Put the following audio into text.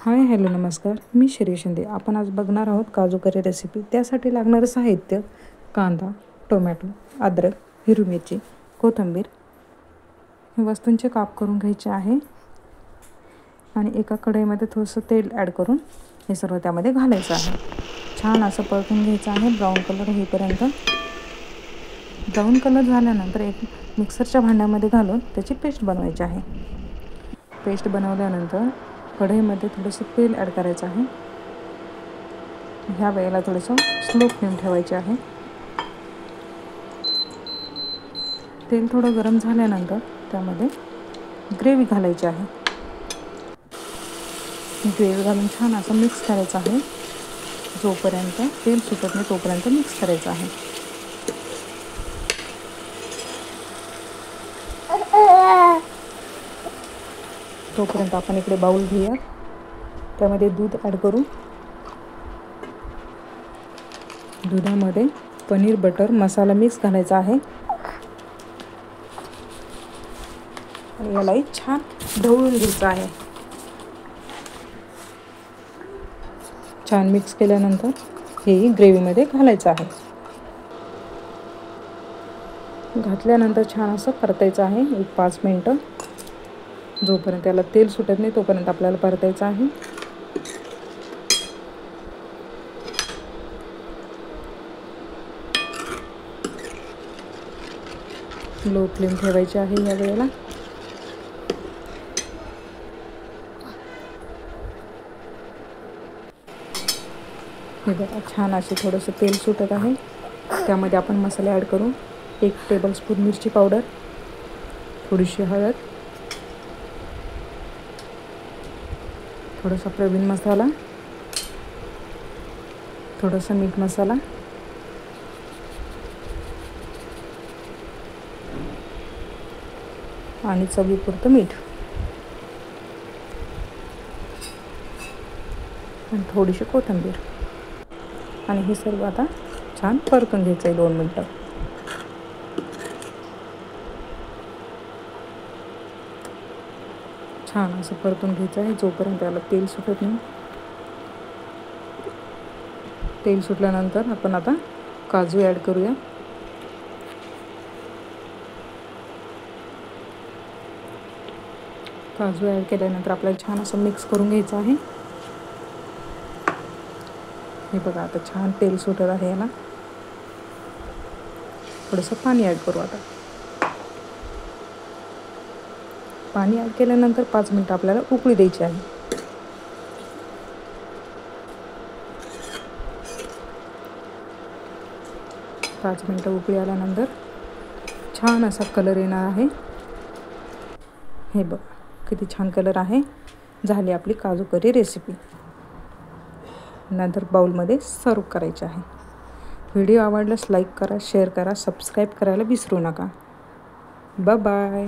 Hi hello नमस्कार, मी श्री शिंदे. आपण आज बघणार आहोत काजू करी रेसिपी. त्यासाठी लागणारं साहित्य: कांदा, टोमॅटो, अद्रक, हिरवी मिरची, कोथिंबीर. हे वस्तूंचे काप करून घ्यायचे आहे आणि एका कढईमध्ये थोडंसं तेल ॲड करून हे सर्व त्यामध्ये घालायचं आहे. छान असं परतून घ्यायचं आहे ब्राऊन कलर होईपर्यंत. ब्राऊन कलर झाल्यानंतर एक मिक्सरच्या भांड्यामध्ये घालून त्याची पेस्ट बनवायची आहे. पेस्ट बनवल्यानंतर कढईमध्ये थोडंसं तेल ॲड करायचं आहे. ह्या वेळेला थोडंसं स्लो फ्लेम ठेवायचे आहे. तेल थोडं गरम झाल्यानंतर त्यामध्ये ग्रेव्ही घालायची आहे. ग्रेव्ही घालून छान असं मिक्स करायचं आहे. जोपर्यंत तेल सुटत नाही तोपर्यंत मिक्स करायचं आहे. तोपर्यंत आपण इकडे बाउल घेऊया. त्यामध्ये दूध ॲड करू. दुधामध्ये पनीर बटर मसाला मिक्स घालायचा आहे आणि यालाही छान ढवळून घ्यायचं आहे. छान मिक्स केल्यानंतर हे ग्रेव्हीमध्ये घालायचं आहे. घातल्यानंतर छान असं परतायचं आहे 1-5 मिनटं. जोपर्यंत त्याला तेल सुटत नाही तोपर्यंत आपल्याला परतायचं आहे. लो फ्लेम ठेवायची आहे या वेळेला. हे बघा छान असे थोडंसं तेल सुटत आहे. त्यामध्ये आपण मसाले ॲड करू. 1 टेबलस्पून मिरची पावडर, थोडीशी हळद, थोडासा प्रवीण मसाला, थोडासा मीठ मसाला आणि चवीपुरतं मीठ आणि थोडीशी कोथिंबीर. आणि हे सर्व आता छान परतून घ्यायचं आहे 2 मिनटं. छान असं परतून घ्यायचं आहे जोपर्यंत त्याला तेल सुटत नाही. तेल सुटल्यानंतर आपण आता काजू ॲड करूया. काजू ॲड केल्यानंतर आपल्याला छान असं मिक्स करून घ्यायचं आहे. हे बघा आता छान तेल सुटत आहे याला. थोडंसं पाणी ॲड करू आता. पाणी ॲड केल्यानंतर 5 मिनटं आपल्याला उकळी द्यायची आहे. पाच मिनटं उकळी आल्यानंतर छान असा कलर येणार आहे. हे बघ किती छान कलर आहे. झाली आपली काजू करी रेसिपी. नंतर बाउलमध्ये सर्व करायचे आहे. व्हिडिओ आवडल्यास लाईक करा, शेअर करा, सबस्क्राईब करायला विसरू नका. Bye bye.